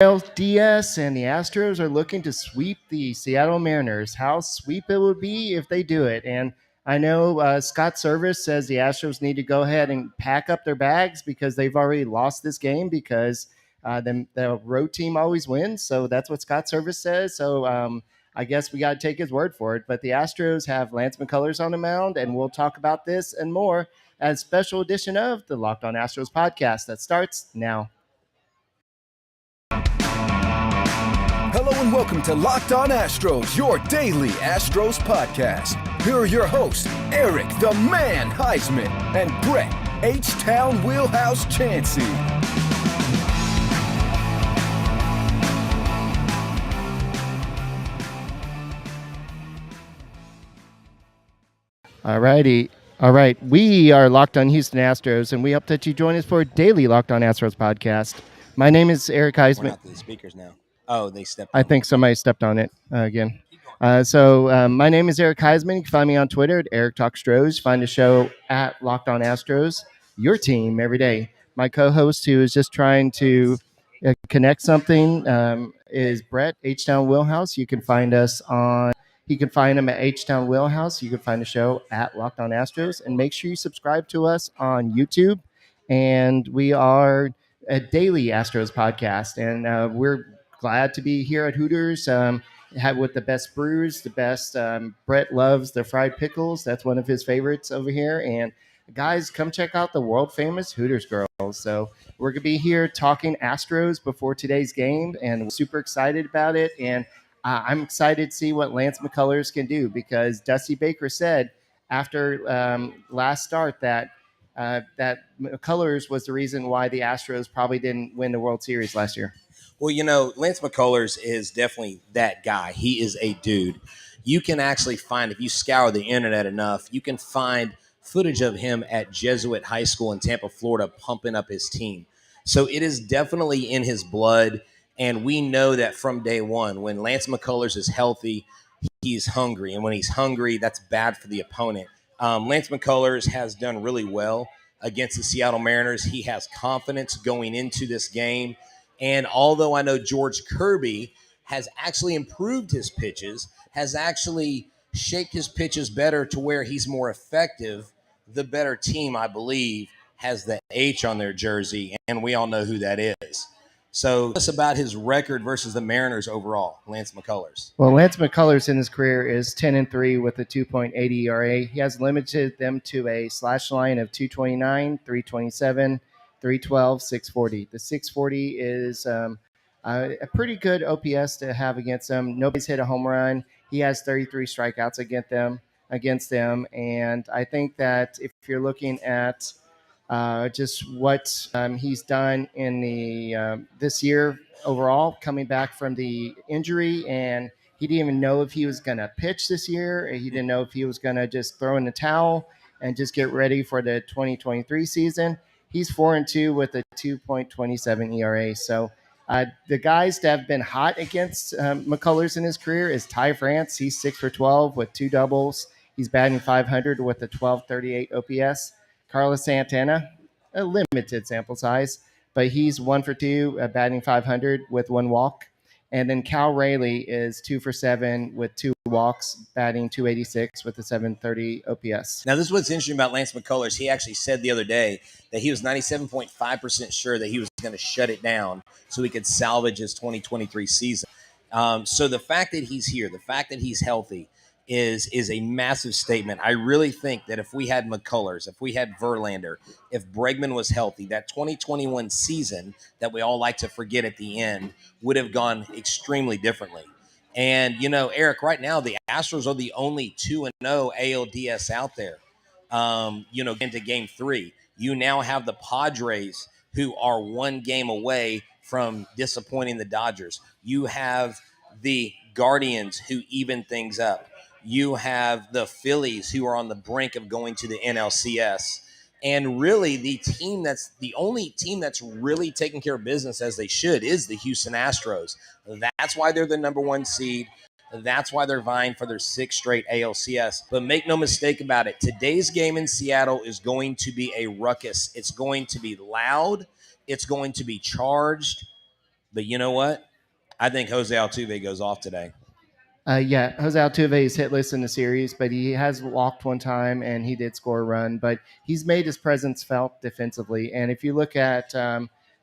ALDS and the Astros are looking to sweep the Seattle Mariners. How sweep it would be if they do it. And I know Scott Service says the Astros need to go ahead and pack up their bags because they've already lost this game because the road team always wins. So that's what Scott Service says. So I guess we got to take his word for it. But the Astros have Lance McCullers on the mound, and we'll talk about this and more as a special edition of the Locked On Astros podcast that starts now. Hello and welcome to Locked On Astros, your daily Astros podcast. Here are your hosts, Eric the Man Huysman and Brett H-Town Wheelhouse Chancey. All righty. All right. We are Locked On Houston Astros, and we hope that you join us for a daily Locked On Astros podcast. My name is Eric Huysman. We're not to the speakers now. Oh, they stepped on I think somebody stepped on it again. My name is Eric Huysman. You can find me on Twitter at Eric Talk Stros. Find the show at Locked On Astros, your team every day. My co-host, who is just trying to connect something, is Brett H-Town Wheelhouse. You can find us on. You can find him at H-Town Wheelhouse. You can find the show at Locked On Astros, and make sure you subscribe to us on YouTube. And we are a daily Astros podcast, and we're glad to be here at Hooters. With the best brews, the best. Brett loves the fried pickles. That's one of his favorites over here. And guys, come check out the world famous Hooters Girls. So we're gonna be here talking Astros before today's game, and we're super excited about it. And I'm excited to see what Lance McCullers can do because Dusty Baker said after last start that McCullers was the reason why the Astros probably didn't win the World Series last year. Well, you know, Lance McCullers is definitely that guy. He is a dude. You can actually find, if you scour the internet enough, you can find footage of him at Jesuit High School in Tampa, Florida, pumping up his team. So it is definitely in his blood. And we know that from day one, when Lance McCullers is healthy, he's hungry. And when he's hungry, that's bad for the opponent. Lance McCullers has done really well against the Seattle Mariners. He has confidence going into this game. And although I know George Kirby has actually improved his pitches, has actually shaped his pitches better to where he's more effective, the better team, I believe, has the H on their jersey, and we all know who that is. So tell us about his record versus the Mariners overall, Lance McCullers. Well, Lance McCullers in his career is 10-3 with a 2.80 ERA. He has limited them to a slash line of 229, 327, 312, 640. The 640 is a pretty good OPS to have against them. Nobody's hit a home run. He has 33 strikeouts against them. And I think that if you're looking at just what he's done in the this year overall, coming back from the injury, and he didn't even know if he was going to pitch this year. He didn't know if he was going to just throw in the towel and just get ready for the 2023 season. He's 4-2 with a 2.27 ERA. So the guys that have been hot against McCullers in his career is Ty France. He's 6 for 12 with 2 doubles. He's batting .500 with a 1238 OPS. Carlos Santana, a limited sample size, but he's 1 for 2, batting .500 with 1 walk. And then Cal Rayleigh is 2 for 7 with 2 walks, batting .286 with a 730 OPS. Now, this is what's interesting about Lance McCullers. He actually said the other day that he was 97.5% sure that he was going to shut it down so he could salvage his 2023 season. So the fact that he's here, the fact that he's healthy, is a massive statement. I really think that if we had McCullers, if we had Verlander, if Bregman was healthy, that 2021 season that we all like to forget at the end would have gone extremely differently. And, you know, Eric, right now the Astros are the only 2-0 ALDS out there. Into game 3. You now have the Padres, who are 1 game away from disappointing the Dodgers. You have the Guardians, who even things up. You have the Phillies, who are on the brink of going to the NLCS. And really, the only team that's really taking care of business as they should is the Houston Astros. That's why they're the number 1 seed. That's why they're vying for their 6th straight ALCS. But make no mistake about it, today's game in Seattle is going to be a ruckus. It's going to be loud. It's going to be charged. But you know what? I think Jose Altuve goes off today. Yeah, Jose Altuve is hitless in the series, but he has walked one time and he did score a run. But he's made his presence felt defensively. And if you look at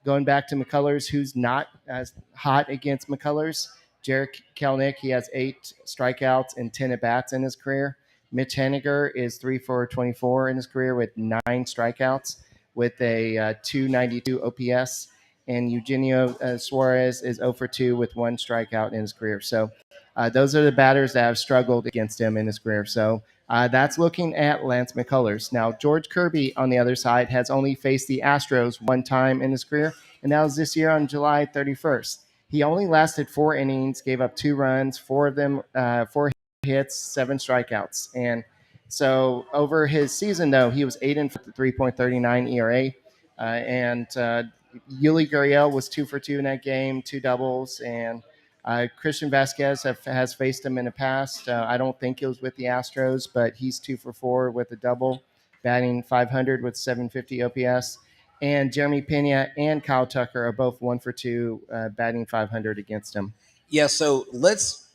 going back to McCullers, who's not as hot against McCullers, Jarek Kelenic, he has 8 strikeouts and 10 at bats in his career. Mitch Haniger is 3 for 24 in his career with 9 strikeouts with a 292 OPS. And Eugenio Suarez is 0 for 2 with 1 strikeout in his career. So those are the batters that have struggled against him in his career. So that's looking at Lance McCullers. Now, George Kirby, on the other side, has only faced the Astros one time in his career, and that was this year on July 31st. He only lasted 4 innings, gave up 2 runs, 4 of them, 4 hits, 7 strikeouts. And so over his season, though, he was 8 and 3.39 ERA. Yuli Gurriel was 2 for 2 in that game, 2 doubles, and Christian Vasquez has faced him in the past. I don't think it was with the Astros, but he's 2 for 4 with a double, batting 500 with 750 OPS. And Jeremy Pena and Kyle Tucker are both 1 for 2, batting 500 against him. Yeah, so let's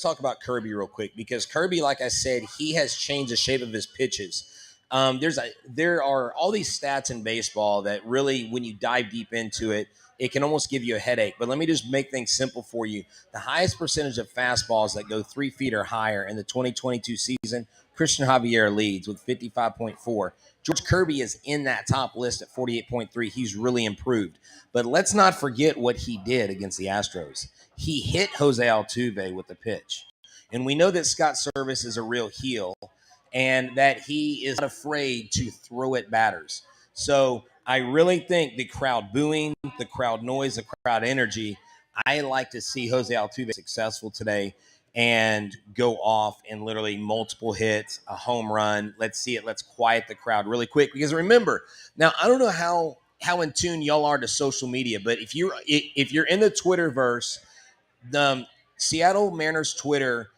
talk about Kirby real quick, because Kirby, like I said, he has changed the shape of his pitches. There are all these stats in baseball that really, when you dive deep into it, it can almost give you a headache. But let me just make things simple for you. The highest percentage of fastballs that go 3 feet or higher in the 2022 season, Christian Javier leads with 55.4. George Kirby is in that top list at 48.3. He's really improved. But let's not forget what he did against the Astros. He hit Jose Altuve with the pitch. And we know that Scott Service is a real heel and that he is not afraid to throw at batters. So I really think the crowd booing, the crowd noise, the crowd energy, I like to see Jose Altuve successful today and go off in literally multiple hits, a home run. Let's see it. Let's quiet the crowd really quick. Because remember, now I don't know how in tune y'all are to social media, but if you're in the Twitterverse, the Seattle Mariners Twitter,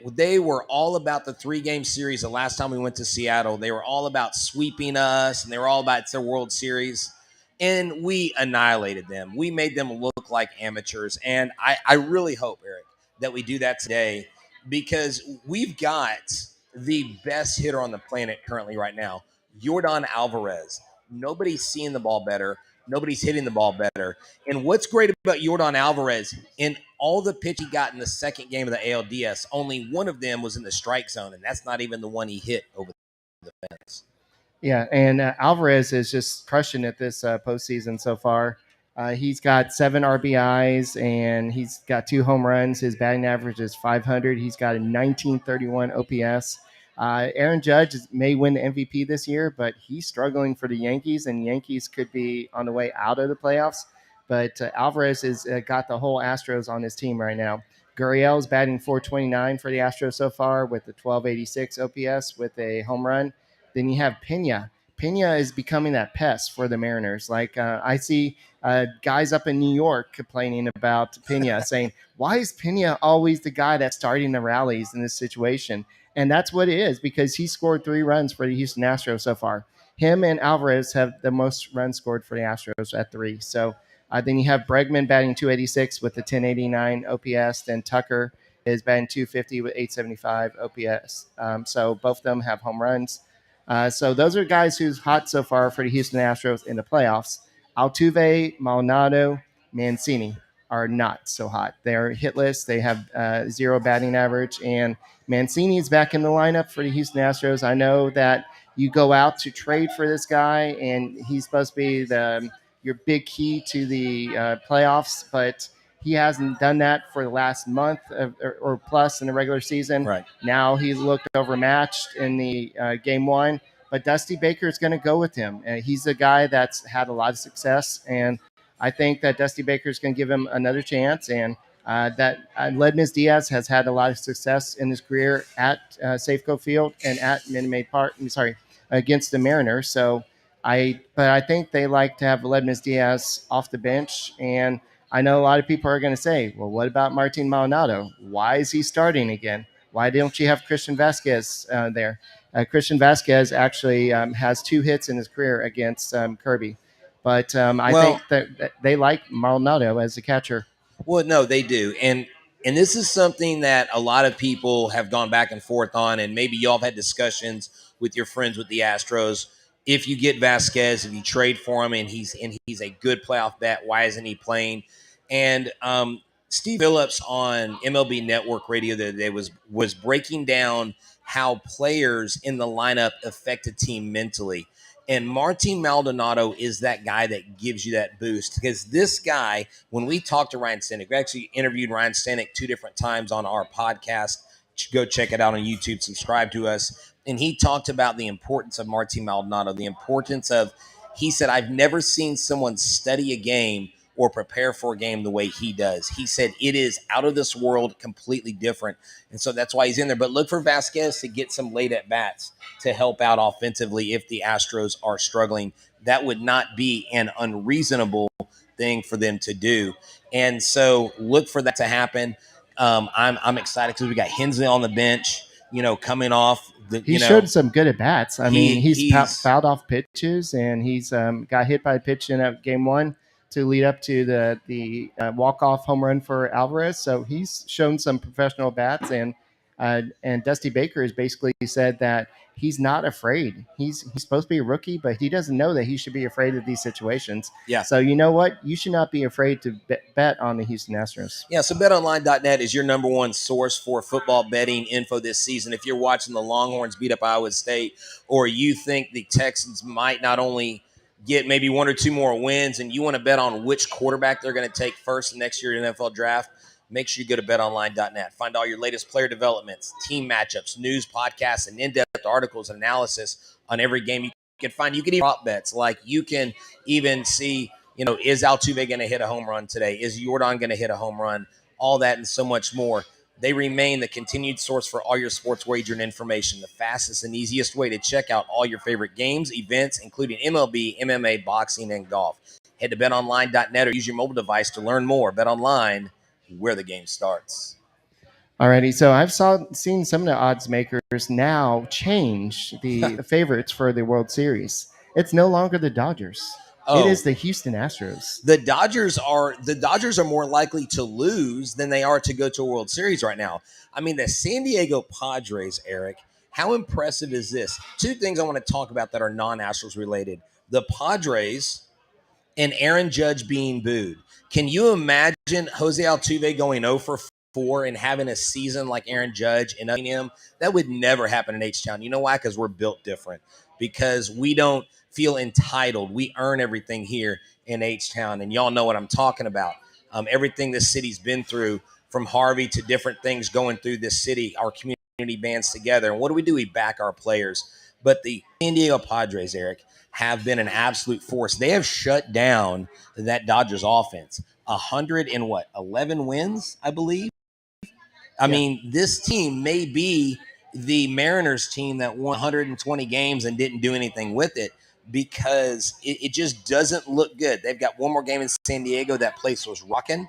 they were all about the 3-game series. The last time we went to Seattle, they were all about sweeping us, and they were all about it's their World Series. And we annihilated them. We made them look like amateurs. And I really hope, Eric, that we do that today, because we've got the best hitter on the planet currently right now, Yordan Alvarez. Nobody's seeing the ball better. Nobody's hitting the ball better. And what's great about Yordan Alvarez, in all the pitch he got in the second game of the ALDS, only one of them was in the strike zone, and that's not even the one he hit over the fence. Yeah, and Alvarez is just crushing it this postseason so far. He's got 7 RBIs and he's got 2 home runs. His batting average is 500. He's got a 1931 OPS. Aaron Judge may win the MVP this year, but he's struggling for the Yankees, and Yankees could be on the way out of the playoffs. But Alvarez has got the whole Astros on his team right now. Gurriel is batting 429 for the Astros so far with a 1286 OPS with a home run. Then you have Pena. Pena is becoming that pest for the Mariners. Like I see guys up in New York complaining about Pena, saying, why is Pena always the guy that's starting the rallies in this situation? And that's what it is, because he scored 3 runs for the Houston Astros so far. Him and Alvarez have the most runs scored for the Astros at 3. So then you have Bregman batting 286 with the 1089 OPS. Then Tucker is batting 250 with 875 OPS. So both of them have home runs. So those are guys who's hot so far for the Houston Astros in the playoffs. Altuve, Maldonado, Mancini are not so hot. They're hitless. They have 0 batting average. And Mancini is back in the lineup for the Houston Astros. I know that you go out to trade for this guy, and he's supposed to be your big key to the playoffs, but he hasn't done that for the last month or plus in the regular season. Right. Now he looked overmatched in the game 1, but Dusty Baker is going to go with him. He's a guy that's had a lot of success, and I think that Dusty Baker is going to give him another chance. And that Ledmus Diaz has had a lot of success in his career at Safeco Field and at Minute Maid Park. Against the Mariners. So I think they like to have Ledmus Diaz off the bench. And I know a lot of people are going to say, well, what about Martin Maldonado? Why is he starting again? Why don't you have Christian Vasquez there? Christian Vasquez actually has 2 hits in his career against Kirby. But I Well, think that they like Maldonado as a catcher. Well, no, they do, and this is something that a lot of people have gone back and forth on, and maybe y'all have had discussions with your friends with the Astros. If you get Vasquez, if you trade for him, and he's a good playoff bet, why isn't he playing? And Steve Phillips on MLB Network Radio the other day was breaking down how players in the lineup affect a team mentally. And Martin Maldonado is that guy that gives you that boost because this guy, when we talked to Ryan Stanek, we actually interviewed Ryan Stanek 2 different times on our podcast. Go check it out on YouTube, subscribe to us. And he talked about the importance of Martin Maldonado, the importance of, he said, I've never seen someone study a game or prepare for a game the way he does. He said it is out of this world, completely different. And so that's why he's in there. But look for Vasquez to get some late at bats to help out offensively if the Astros are struggling. That would not be an unreasonable thing for them to do. And so look for that to happen. I'm excited because we got Hensley on the bench, coming off the, He showed some good at bats. I mean, he's he's fouled off pitches, and he's got hit by a pitch in game one to lead up to the walk off home run for Alvarez. So he's shown some professional bats, and Dusty Baker has basically said that he's not afraid. He's supposed to be a rookie, but he doesn't know that he should be afraid of these situations. Yeah. So you know what? You should not be afraid to bet on the Houston Astros. Yeah, so betonline.net is your number one source for football betting info this season. If you're watching the Longhorns beat up Iowa State, or you think the Texans might not only get maybe 1 or 2 more wins, and you want to bet on which quarterback they're going to take first next year in the NFL draft, make sure you go to betonline.net. Find all your latest player developments, team matchups, news, podcasts, and in-depth articles and analysis on every game you can find. You can even prop bets. Like you can even see, is Altuve going to hit a home run today? Is Jordan going to hit a home run? All that and so much more. They remain the continued source for all your sports wagering information, the fastest and easiest way to check out all your favorite games, events, including MLB, MMA, boxing, and golf. Head to betonline.net or use your mobile device to learn more. BetOnline, where the game starts. Alrighty, so I've seen some of the odds makers now change the favorites for the World Series. It's no longer the Dodgers. It is the Houston Astros. The Dodgers are more likely to lose than they are to go to a World Series right now. I mean, the San Diego Padres, Eric, how impressive is this? 2 things I want to talk about that are non-Astros related. The Padres and Aaron Judge being booed. Can you imagine Jose Altuve going 0 for 4 and having a season like Aaron Judge and him? That would never happen in H-Town. You know why? Because we're built different. Because we don't feel entitled. We earn everything here in H-Town, and y'all know what I'm talking about. Everything this city's been through, from Harvey to different things going through this city, our community bands together. And what do? We back our players. But the San Diego Padres, Eric, have been an absolute force. They have shut down that Dodgers offense. 11 wins, I believe. I mean, this team may be the Mariners team that won 120 games and didn't do anything with it because it just doesn't look good. They've got one more game in San Diego. That place was rocking,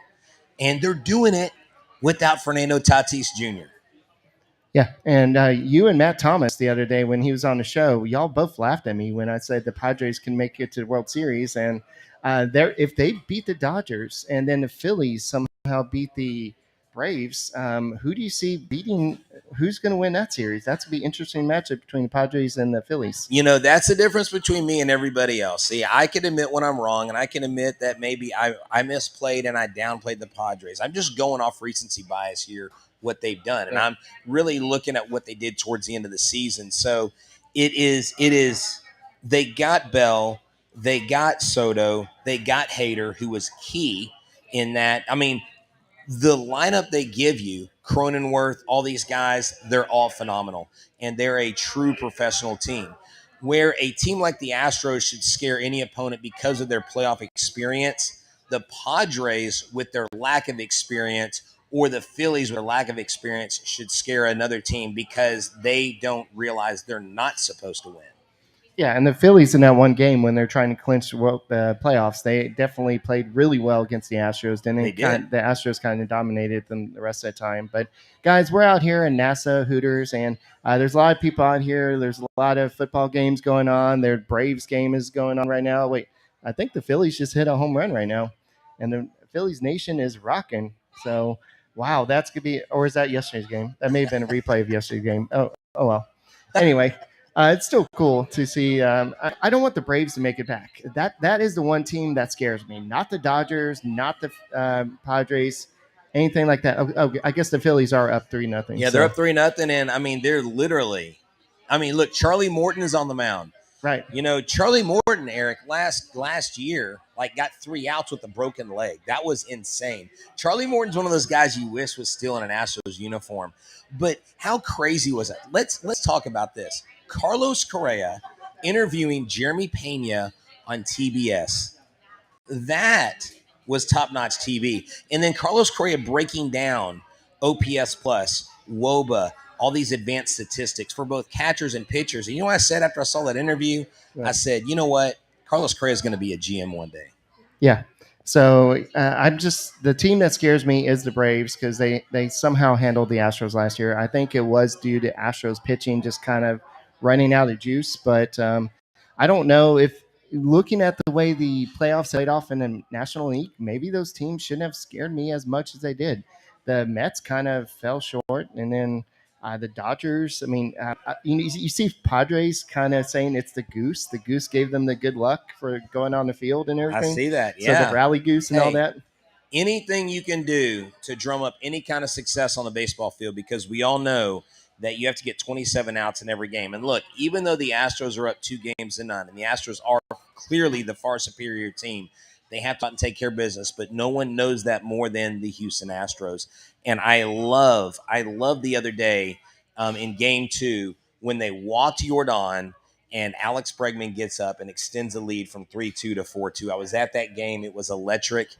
and they're doing it without Fernando Tatis Jr. Yeah, and you and Matt Thomas the other day when he was on the show, y'all both laughed at me when I said the Padres can make it to the World Series, and if they beat the Dodgers and then the Phillies somehow beat the Braves, who do you see beating? Who's going to win that series? That's going to be an interesting matchup between the Padres and the Phillies. That's the difference between me and everybody else. See, I can admit when I'm wrong, and I can admit that maybe I misplayed and I downplayed the Padres. I'm just going off recency bias here, what they've done. And I'm really looking at what they did towards the end of the season. So it is, they got Bell, they got Soto, they got Hader, who was key in that. I mean, the lineup they give you, Cronenworth, all these guys, they're all phenomenal. And they're a true professional team. Where a team like the Astros should scare any opponent because of their playoff experience, the Padres, with their lack of experience, or the Phillies with their lack of experience, should scare another team because they don't realize they're not supposed to win. Yeah, and the Phillies in that one game when they're trying to clinch the playoffs, they definitely played really well against the Astros. They did. The Astros kind of dominated them the rest of the time. But, guys, we're out here in Nasa, Hooters, and there's a lot of people out here. There's a lot of football games going on. Their Braves game is going on right now. Wait, I think the Phillies just hit a home run right now, and the Phillies nation is rocking. So, wow, that's gonna be. Or is that yesterday's game? That may have been a replay of yesterday's game. Oh well. Anyway, it's still cool to see. I don't want the Braves to make it back. That is the one team that scares me. Not the Dodgers, not the Padres, anything like that. I guess the Phillies are up 3-0. Yeah, they're up 3-0, and I mean they're literally. I mean, look, Charlie Morton is on the mound. Right. You know, Charlie Morton, Eric, last year, like got 3 outs with a broken leg. That was insane. Charlie Morton's one of those guys you wish was still in an Astros uniform. But how crazy was it? Let's talk about this. Carlos Correa interviewing Jeremy Pena on TBS. That was top-notch TV. And then Carlos Correa breaking down OPS plus, WOBA, all these advanced statistics for both catchers and pitchers. And you know what I said after I saw that interview? Right. I said, you know what? Carlos Correa is going to be a GM one day. Yeah. So the team that scares me is the Braves because they somehow handled the Astros last year. I think it was due to Astros pitching just kind of running out of juice. But I don't know if looking at the way the playoffs played off in the National League, maybe those teams shouldn't have scared me as much as they did. The Mets kind of fell short, and then the Dodgers. I mean, you see Padres kind of saying it's the goose. The goose gave them the good luck for going on the field and everything. I see that. Yeah. So the rally goose and all that. Anything you can do to drum up any kind of success on the baseball field, because we all know that you have to get 27 outs in every game. And look, even though the Astros are up 2-0, and the Astros are clearly the far superior team, they have to take care of business, but no one knows that more than the Houston Astros. And I love the other day in Game 2 when they walked Yordan and Alex Bregman gets up and extends the lead from 3-2 to 4-2. I was at that game. It was electric.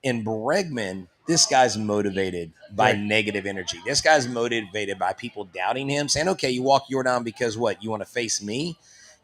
And Bregman, this guy's motivated by negative energy. This guy's motivated by people doubting him, saying, okay, you walk Yordan because what? You want to face me?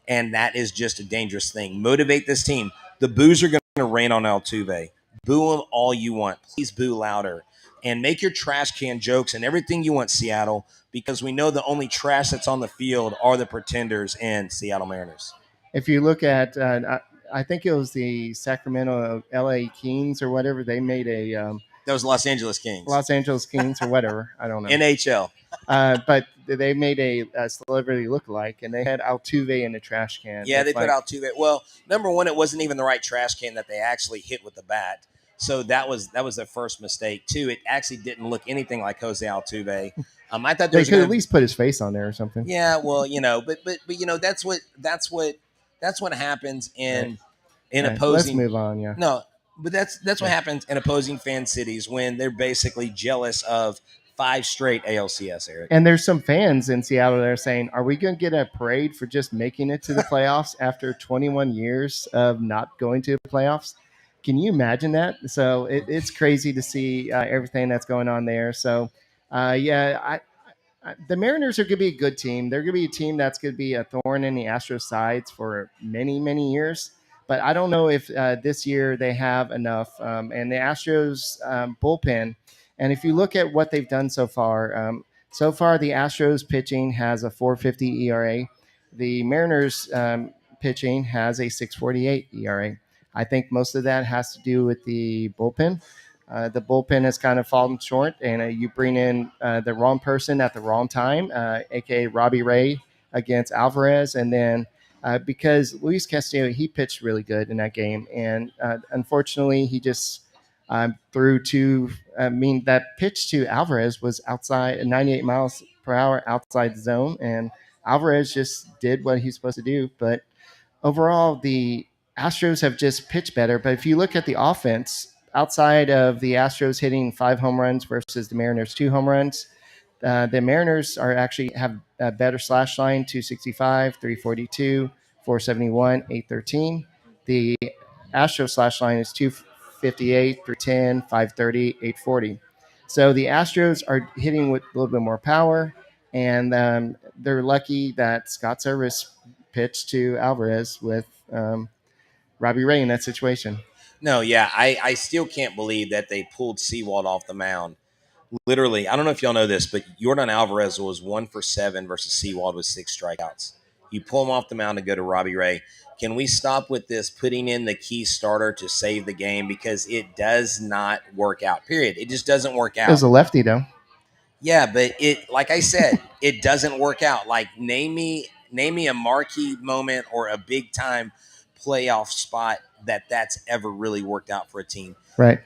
And that is just a dangerous thing. Motivate this team. The boos are going to rain on Altuve. Boo him all you want. Please boo louder. And make your trash can jokes and everything you want, Seattle, because we know the only trash that's on the field are the pretenders and Seattle Mariners. If you look at, I think it was the Sacramento LA Kings or whatever, they made a that was Los Angeles Kings. Los Angeles Kings or whatever. I don't know. NHL. But they made a celebrity lookalike, and they had Altuve in the trash can. Yeah, they put Altuve. Well, number one, it wasn't even the right trash can that they actually hit with the bat. So that was their first mistake. Two, it actually didn't look anything like Jose Altuve. I thought they could at least put his face on there or something. Yeah, well, but you know that's what happens in opposing. Let's move on. Yeah. No, but that's what happens in opposing fan cities when they're basically jealous of 5 straight ALCS, Eric. And there's some fans in Seattle that are saying, are we going to get a parade for just making it to the playoffs after 21 years of not going to the playoffs? Can you imagine that? So it's crazy to see everything that's going on there. So, the Mariners are going to be a good team. They're going to be a team that's going to be a thorn in the Astros sides for many, many years. But I don't know if this year they have enough. And the Astros bullpen, and if you look at what they've done so far the Astros pitching has a 4.50 ERA. The Mariners pitching has a 6.48 ERA. I think most of that has to do with the bullpen. The bullpen has kind of fallen short, and you bring in the wrong person at the wrong time, a.k.a. Robbie Ray against Alvarez. And then because Luis Castillo, he pitched really good in that game. And unfortunately, he just threw that pitch to Alvarez was outside 98 miles per hour outside the zone. And Alvarez just did what he's supposed to do. But overall, the Astros have just pitched better. But if you look at the offense, outside of the Astros hitting 5 home runs versus the Mariners 2 home runs, the Mariners have a better slash line, 265, 342, 471, 813. The Astros slash line is 258, 310, 530, 840. So the Astros are hitting with a little bit more power, and they're lucky that Scott Service pitched to Alvarez with Robbie Ray in that situation. No, yeah, I still can't believe that they pulled Sewald off the mound. Literally, I don't know if y'all know this, but Yordan Alvarez was 1 for 7 versus Sewald with 6 strikeouts. You pull him off the mound and go to Robbie Ray. Can we stop with this putting in the key starter to save the game? Because it does not work out, period. It just doesn't work It was out. a lefty, though. Yeah, but like I said, it doesn't work out. Like name me a marquee moment or a big time playoff spot that's ever really worked out for a team. Right.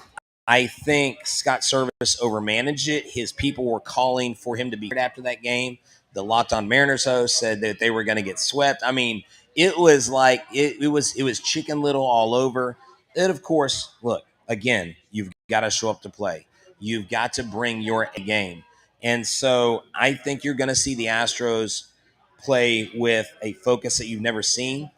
I think Scott Service overmanaged it. His people were calling for him to be after that game. The Locked On Mariners host said that they were going to get swept. I mean, it was like it was Chicken Little all over. And of course, look, again, you've got to show up to play. You've got to bring your A game. And so I think you're going to see the Astros play with a focus that you've never seen.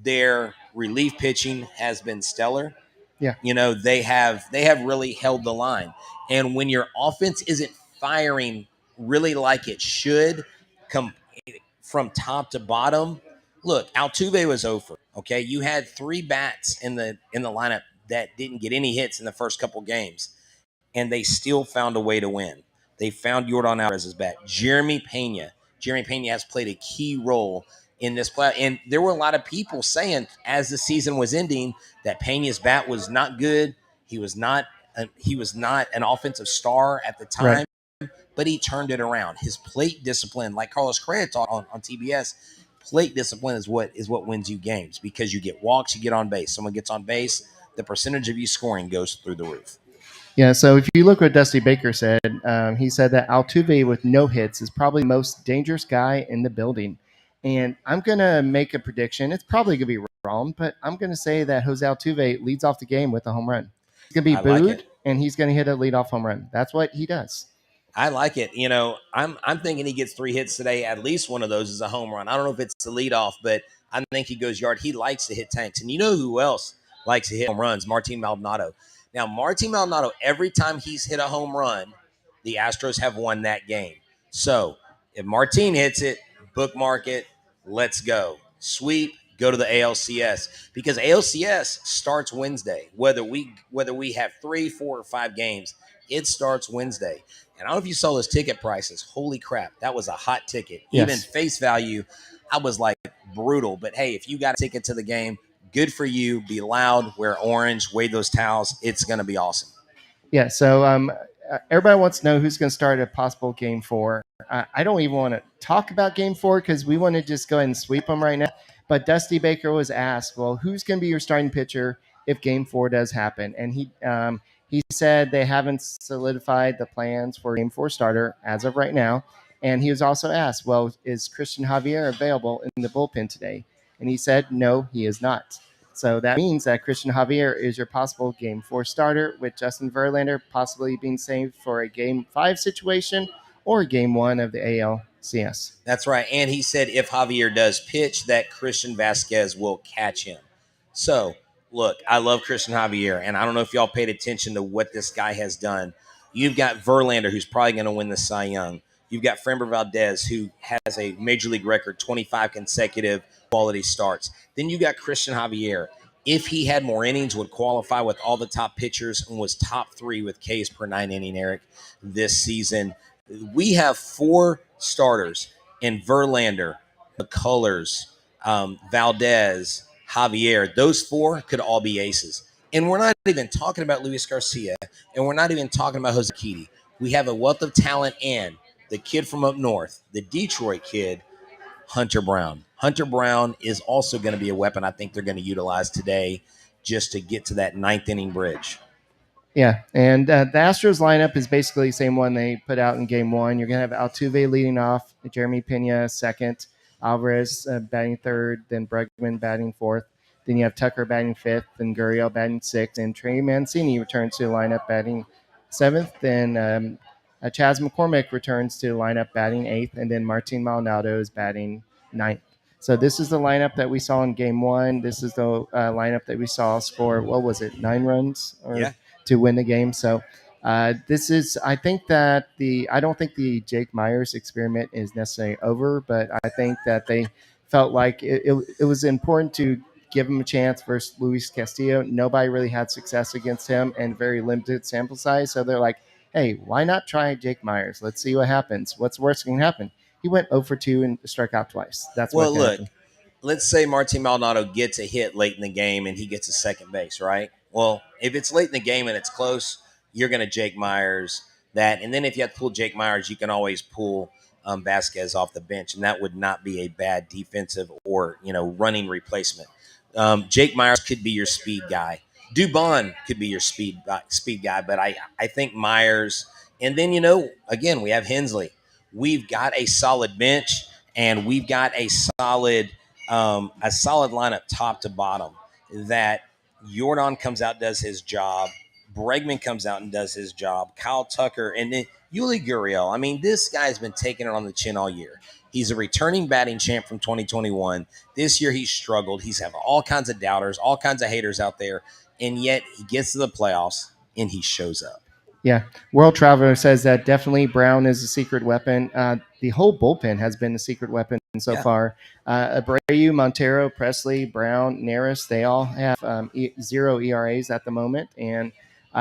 Their relief pitching has been stellar. Yeah. You know, they have really held the line. And when your offense isn't firing really like it should, come from top to bottom. Look, Altuve was over. Okay, you had 3 bats in the lineup that didn't get any hits in the first couple games, and they still found a way to win. They found Yordan Alvarez's bat. Jeremy Pena has played a key role in this play. And there were a lot of people saying as the season was ending that Pena's bat was not good. He was not an offensive star at the time, but he turned it around. His plate discipline, like Carlos Correa taught on TBS, plate discipline is what wins you games because you get walks, you get on base. Someone gets on base, the percentage of you scoring goes through the roof. Yeah, so if you look what Dusty Baker said, he said that Altuve with no hits is probably the most dangerous guy in the building. And I'm going to make a prediction. It's probably going to be wrong, but I'm going to say that Jose Altuve leads off the game with a home run. He's going to be booed, and he's going to hit a leadoff home run. That's what he does. I like it. You know, I'm thinking he gets 3 hits today. At least one of those is a home run. I don't know if it's a leadoff, but I think he goes yard. He likes to hit tanks. And you know who else likes to hit home runs? Martin Maldonado. Now, Martin Maldonado, every time he's hit a home run, the Astros have won that game. So if Martin hits it, bookmark it, let's go. Sweep, go to the ALCS. Because ALCS starts Wednesday. Whether we have 3, 4, or 5 games, it starts Wednesday. And I don't know if you saw those ticket prices. Holy crap, that was a hot ticket. Yes. Even face value, I was like brutal. But hey, if you got a ticket to the game, good for you. Be loud, wear orange, wave those towels. It's going to be awesome. Yeah, so everybody wants to know who's going to start a possible Game 4. I don't even want to talk about Game 4 because we want to just go ahead and sweep them right now. But Dusty Baker was asked, well, who's going to be your starting pitcher if Game 4 does happen? And he said they haven't solidified the plans for Game 4 starter as of right now. And he was also asked, well, is Christian Javier available in the bullpen today? And he said, no, he is not. So that means that Christian Javier is your possible Game 4 starter, with Justin Verlander possibly being saved for a Game 5 situation or Game 1 of the ALCS. That's right. And he said if Javier does pitch, that Christian Vasquez will catch him. So, look, I love Christian Javier, and I don't know if y'all paid attention to what this guy has done. You've got Verlander, who's probably going to win the Cy Young. You've got Framber Valdez, who has a major league record, 25 consecutive quality starts. Then you got Christian Javier. If he had more innings, would qualify with all the top pitchers and was top 3 with Ks per 9 inning, Eric, this season. We have 4 starters in Verlander, McCullers, Valdez, Javier. Those 4 could all be aces. And we're not even talking about Luis Garcia, and we're not even talking about Jose Altuve. We have a wealth of talent and the kid from up north, the Detroit kid, Hunter Brown. Hunter Brown is also going to be a weapon I think they're going to utilize today just to get to that 9th inning bridge. Yeah, and the Astros lineup is basically the same one they put out in Game 1. You're going to have Altuve leading off, Jeremy Pena second, Alvarez batting third, then Bregman batting fourth. Then you have Tucker batting fifth, then Gurriel batting sixth, and Trey Mancini returns to the lineup batting seventh. Then Chas McCormick returns to the lineup batting eighth, and then Martin Maldonado is batting ninth. So this is the lineup that we saw in Game 1. This is the lineup that we saw score, 9 runs to win the game. So this is, I think that I don't think the Jake Myers experiment is necessarily over, but I think that they felt like it was important to give him a chance versus Luis Castillo. Nobody really had success against him and very limited sample size. So they're like, hey, why not try Jake Myers? Let's see what happens. What's worse can happen? He went 0 for 2 and struck out twice. That's what Well, can look, happen. let's say Martin Maldonado gets a hit late in the game and he gets a second base, right? Well, if it's late in the game and it's close, you're going to Jake Myers that. And then if you have to pull Jake Myers, you can always pull Vasquez off the bench, and that would not be a bad defensive or running replacement. Jake Myers could be your speed guy. Dubon could be your speed guy, but I think Myers. And then again, we have Hensley. We've got a solid bench, and we've got a solid lineup top to bottom. That Jordan comes out, does his job. Bregman comes out and does his job. Kyle Tucker, and then Yuli Gurriel. I mean, this guy's been taking it on the chin all year. He's a returning batting champ from 2021. This year he's struggled. He's have all kinds of doubters, all kinds of haters out there, and yet he gets to the playoffs and he shows up. Yeah. World Traveler says that definitely Brown is a secret weapon. The whole bullpen has been a secret weapon so far. Abreu, Montero, Presley, Brown, Neris, they all have 0 ERAs at the moment. And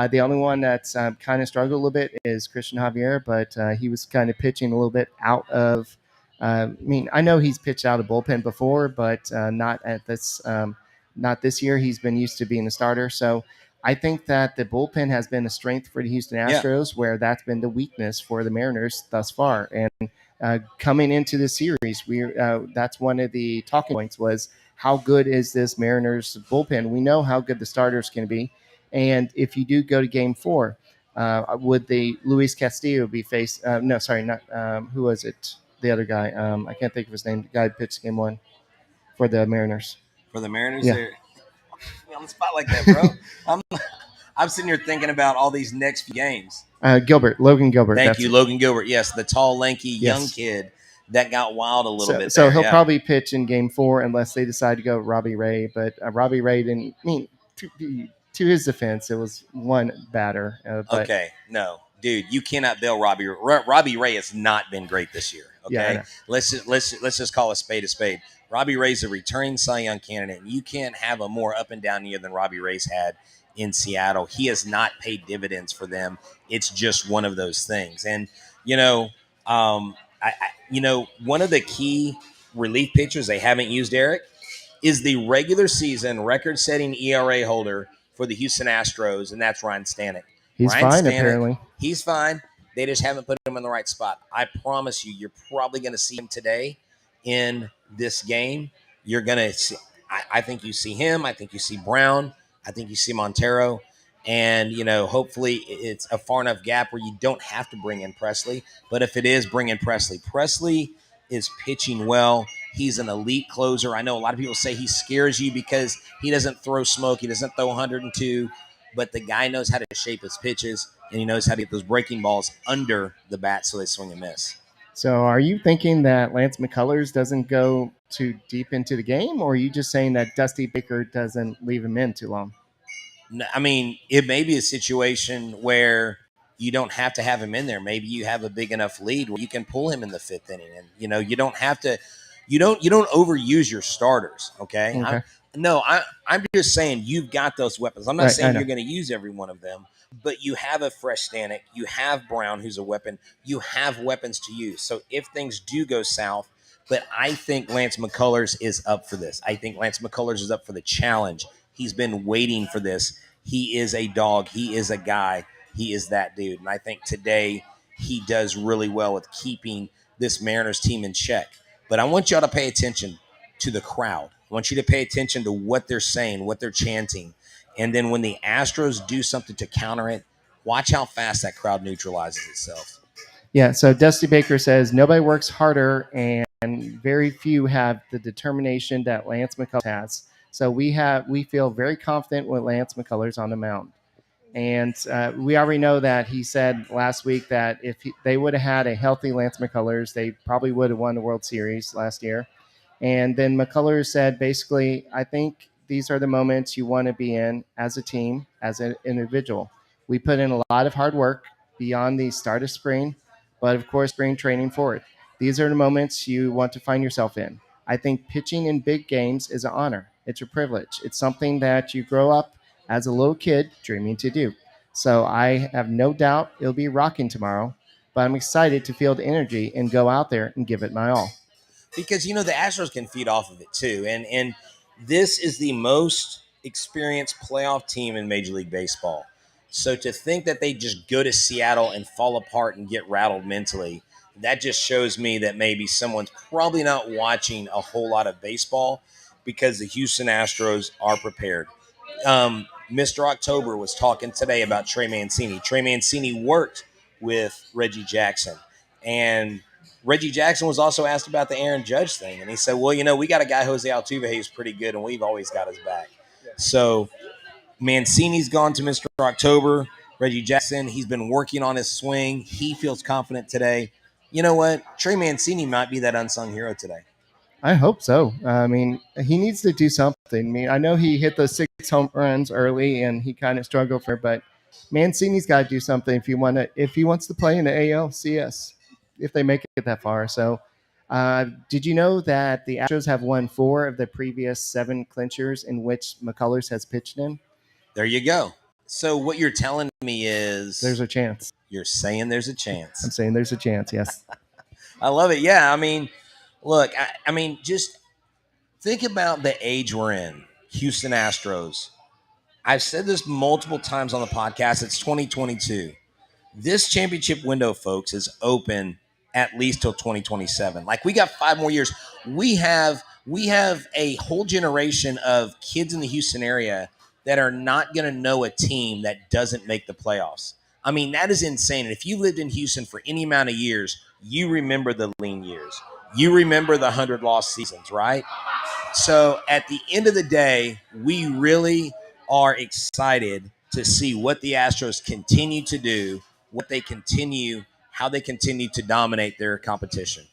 the only one that's kind of struggled a little bit is Christian Javier, but he was kind of pitching a little bit out of I know he's pitched out of bullpen before, but not at this not this year. He's been used to being a starter. So I think that the bullpen has been a strength for the Houston Astros, where that's been the weakness for the Mariners thus far. And coming into the series, that's one of the talking points was how good is this Mariners bullpen? We know how good the starters can be. And if you do go to Game 4, would the Luis Castillo be faced? No, sorry, not who was it? The other guy. I can't think of his name. The guy who pitched Game 1 for the Mariners. For the Mariners, Yeah. they're on the spot like that, bro. I'm sitting here thinking about all these next few games. Logan Gilbert. Thank you, Logan Gilbert. Yes, the tall, lanky, young kid that got wild a little bit. So he'll probably pitch in Game 4 unless they decide to go Robbie Ray. But Robbie Ray didn't. To his defense, it was one batter. Okay, no, dude, you cannot bail Robbie. Robbie Ray has not been great this year. Okay, Yeah, let's just call a spade a spade. Robbie Ray's a returning Cy Young candidate. You can't have a more up and down year than Robbie Ray's had in Seattle. He has not paid dividends for them. It's just one of those things. And one of the key relief pitchers they haven't used, Eric, is the regular season record-setting ERA holder for the Houston Astros, and that's Ryan Stanek. He's fine, apparently. He's fine. They just haven't put him in the right spot. I promise you're probably going to see him today in this game. You're going to see – I think you see him. I think you see Brown. I think you see Montero. And, hopefully it's a far enough gap where you don't have to bring in Presley. But if it is, bring in Presley. Presley is pitching well. He's an elite closer. I know a lot of people say he scares you because he doesn't throw smoke. He doesn't throw 102. But the guy knows how to shape his pitches, and he knows how to get those breaking balls under the bat so they swing and miss. So are you thinking that Lance McCullers doesn't go too deep into the game, or are you just saying that Dusty Baker doesn't leave him in too long? No, I mean, it may be a situation where you don't have to have him in there. Maybe you have a big enough lead where you can pull him in the 5th inning, and you don't have to. You don't overuse your starters. Okay. I'm just saying you've got those weapons. I'm not saying you're going to use every one of them, but you have a fresh Stanek. You have Brown, who's a weapon. You have weapons to use. So if things do go south, but I think Lance McCullers is up for this. I think Lance McCullers is up for the challenge. He's been waiting for this. He is a dog. He is a guy. He is that dude. And I think today he does really well with keeping this Mariners team in check. But I want y'all to pay attention to the crowd. I want you to pay attention to what they're saying, what they're chanting. And then when the Astros do something to counter it, watch how fast that crowd neutralizes itself. Yeah, so Dusty Baker says nobody works harder and very few have the determination that Lance McCullers has. So we feel very confident with Lance McCullers on the mound. And we already know that he said last week that if they would have had a healthy Lance McCullers, they probably would have won the World Series last year. And then McCullers said, basically, I think these are the moments you want to be in as a team, as an individual. We put in a lot of hard work beyond the start of spring, but of course, spring training forward. These are the moments you want to find yourself in. I think pitching in big games is an honor. It's a privilege. It's something that you grow up as a little kid dreaming to do. So I have no doubt it'll be rocking tomorrow. but I'm excited to feel the energy and go out there and give it my all. Because the Astros can feed off of it too, and this is the most experienced playoff team in Major League Baseball. So to think that they just go to Seattle and fall apart and get rattled mentally, that just shows me that maybe someone's probably not watching a whole lot of baseball, because the Houston Astros are prepared. Mr. October was talking today about Trey Mancini. Trey Mancini worked with Reggie Jackson, and Reggie Jackson was also asked about the Aaron Judge thing, and he said, well, we got a guy, Jose Altuve, who's pretty good, and we've always got his back. So Mancini's gone to Mr. October. Reggie Jackson, he's been working on his swing. He feels confident today. You know what? Trey Mancini might be that unsung hero today. I hope so. I mean, he needs to do something. I mean, I know he hit those 6 home runs early and he kind of struggled for, but Mancini's got to do something if he wants to play in the ALCS, if they make it that far. So, did you know that the Astros have won 4 of the previous 7 clinchers in which McCullers has pitched in? There you go. So what you're telling me is There's a chance. You're saying there's a chance. I'm saying there's a chance. Yes. I love it. Yeah. I mean, look, just think about the age we're in. Houston Astros. I've said this multiple times on the podcast. It's 2022. This championship window, folks, is open at least till 2027. Like, we got 5 more years. We have a whole generation of kids in the Houston area that are not going to know a team that doesn't make the playoffs. I mean, that is insane. And if you lived in Houston for any amount of years, you remember the lean years. You remember the 100 lost seasons, right? So at the end of the day, we really are excited to see what the Astros continue to do, how they continue to dominate their competition.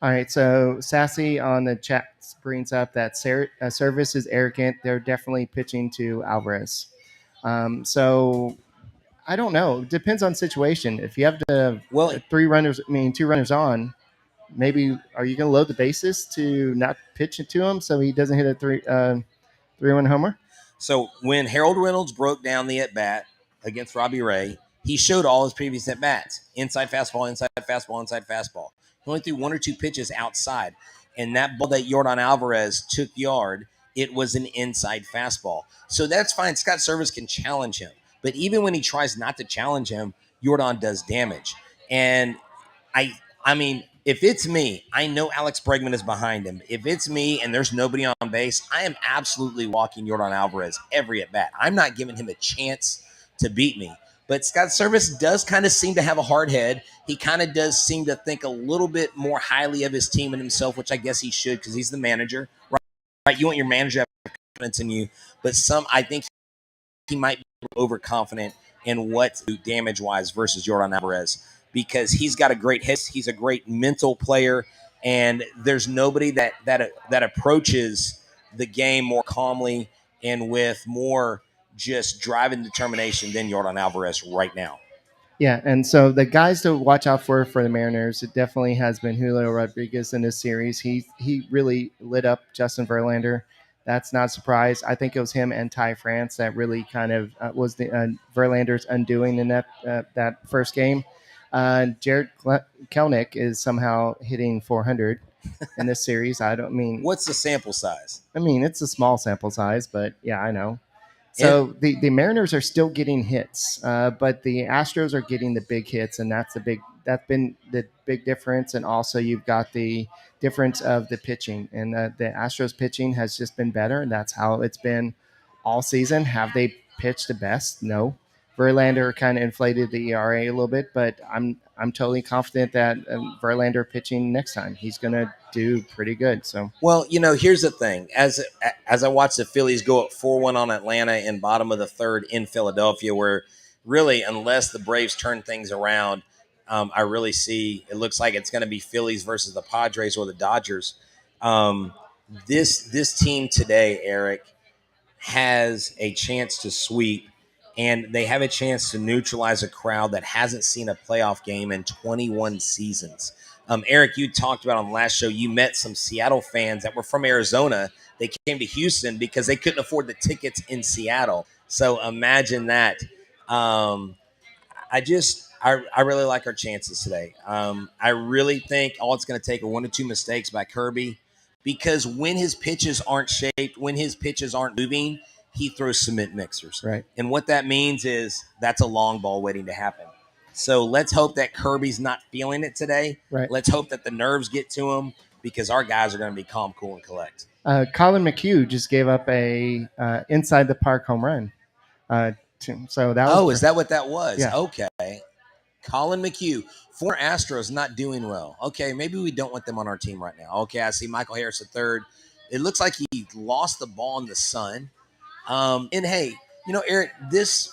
All right, so Sassy on the chat brings up that Service is arrogant. They're definitely pitching to Alvarez. So I don't know. Depends on situation. If you have to 2 runners on, maybe are you going to load the bases to not pitch it to him so he doesn't hit a 3-1 homer? So when Harold Reynolds broke down the at bat against Robbie Ray, he showed all his previous at bats: inside fastball, inside fastball, inside fastball. He only threw 1 or 2 pitches outside, and that ball that Yordan Alvarez took yard, it was an inside fastball. So that's fine. Scott Service can challenge him, but even when he tries not to challenge him, Yordan does damage. And I mean, if it's me, I know Alex Bregman is behind him. If it's me and there's nobody on base, I am absolutely walking Yordan Alvarez every at bat. I'm not giving him a chance to beat me. But Scott Service does kind of seem to have a hard head. He kind of does seem to think a little bit more highly of his team and himself, which I guess he should, because he's the manager, right? You want your manager to have confidence in you, but I think he might be overconfident in what damage-wise versus Yordan Alvarez, because he's got a great hit. He's a great mental player, and there's nobody that approaches the game more calmly and with more just drive and determination than Yordan Alvarez right now. Yeah, and so the guys to watch out for the Mariners, it definitely has been Julio Rodriguez in this series. He really lit up Justin Verlander. That's not a surprise. I think it was him and Ty France that really kind of was the Verlander's undoing in that first game. Jared Kelenic is somehow hitting 400 in this series. What's the sample size? I mean, it's a small sample size, but yeah, I know. So the Mariners are still getting hits, but the Astros are getting the big hits, and that's been the big difference. And also, you've got the difference of the pitching, and the Astros pitching has just been better, and that's how it's been all season. Have they pitched the best? No. Verlander kind of inflated the ERA a little bit, but I'm totally confident that Verlander pitching next time, he's going to do pretty good. So, well, here's the thing: as I watch the Phillies go up 4-1 on Atlanta in bottom of the third in Philadelphia, where really, unless the Braves turn things around, I really see it looks like it's going to be Phillies versus the Padres or the Dodgers. This team today, Eric, has a chance to sweep. And they have a chance to neutralize a crowd that hasn't seen a playoff game in 21 seasons. Eric, you talked about on the last show, you met some Seattle fans that were from Arizona. They came to Houston because they couldn't afford the tickets in Seattle. So imagine that. I just I really like our chances today. I really think all it's going to take are 1 or 2 mistakes by Kirby, because when his pitches aren't shaped, when his pitches aren't moving, he throws cement mixers. Right. And what that means is that's a long ball waiting to happen. So let's hope that Kirby's not feeling it today. Right. Let's hope that the nerves get to him, because our guys are going to be calm, cool, and collect. Colin McHugh just gave up a inside the park home run. So that was. Oh, is that what that was? Yeah. Okay. Colin McHugh, former Astros, not doing well. Okay, maybe we don't want them on our team right now. Okay, I see Michael Harris at third. It looks like he lost the ball in the sun. And hey, Eric, this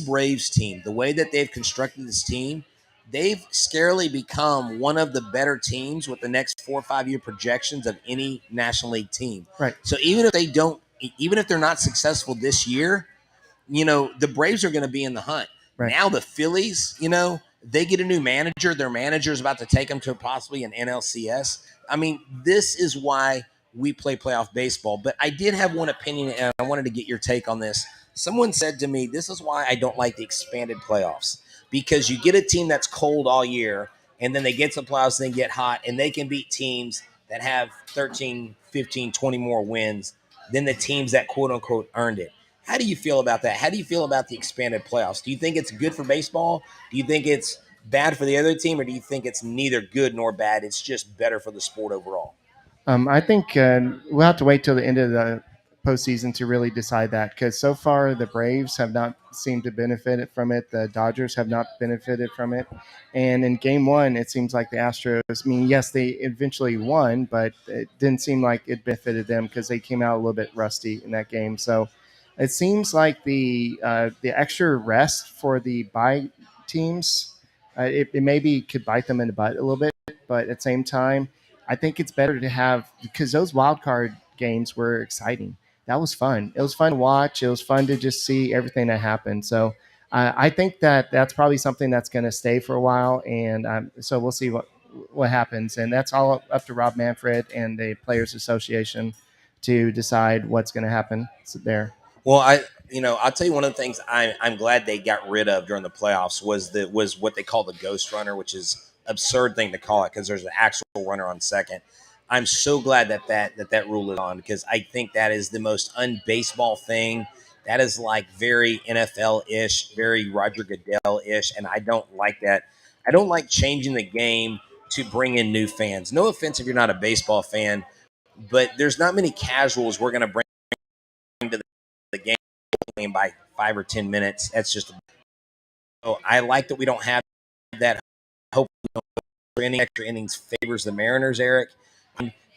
Braves team, the way that they've constructed this team, they've scarily become one of the better teams with the next 4 or 5 year projections of any National League team. Right. So even if they're not successful this year, the Braves are going to be in the hunt. Right. Now the Phillies, they get a new manager. Their manager is about to take them to possibly an NLCS. I mean, this is why we play playoff baseball. But I did have one opinion, and I wanted to get your take on this. Someone said to me, this is why I don't like the expanded playoffs, because you get a team that's cold all year, and then they get to the playoffs, and they get hot, and they can beat teams that have 13, 15, 20 more wins than the teams that quote-unquote earned it. How do you feel about that? How do you feel about the expanded playoffs? Do you think it's good for baseball? Do you think it's bad for the other team, or do you think it's neither good nor bad? It's just better for the sport overall. I think we'll have to wait till the end of the postseason to really decide that, because so far the Braves have not seemed to benefit from it. The Dodgers have not benefited from it. And in game one, it seems like the Astros, I mean, yes, they eventually won, but it didn't seem like it benefited them because they came out a little bit rusty in that game. So it seems like the extra rest for the bye teams, it maybe could bite them in the butt a little bit, but at the same time, I think it's better to have, because those wild card games were exciting. That was fun. It was fun to watch. It was fun to just see everything that happened. So I think that's probably something that's going to stay for a while, and so we'll see what happens. And that's all up to Rob Manfred and the Players Association to decide what's going to happen there. Well, I'll tell you, one of the things I'm glad they got rid of during the playoffs was what they call the ghost runner, which is absurd thing to call it, because there's an actual runner on second. I'm so glad that rule is on, because I think that is the most unbaseball thing. That is like very NFL-ish, very Roger Goodell-ish, and I don't like that. I don't like changing the game to bring in new fans. No offense if you're not a baseball fan, but there's not many casuals we're going to bring to the game by 5 or 10 minutes. That's just. So I like that we don't have that. Hopefully, any extra innings favors the Mariners, Eric,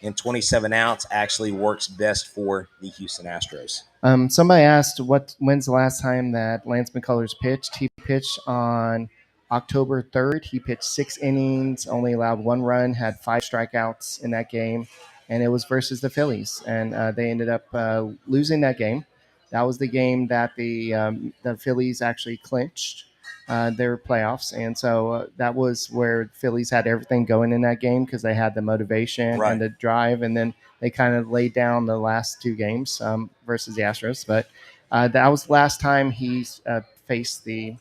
and 27 outs actually works best for the Houston Astros. Somebody asked when's the last time that Lance McCullers pitched. He pitched on October 3rd. He pitched 6 innings, only allowed 1 run, had 5 strikeouts in that game, and it was versus the Phillies, and they ended up losing that game. That was the game that the Phillies actually clinched their playoffs, and so that was where Phillies had everything going in that game, because they had the motivation and the drive, and then they kind of laid down the last 2 games versus the Astros. But that was the last time he faced the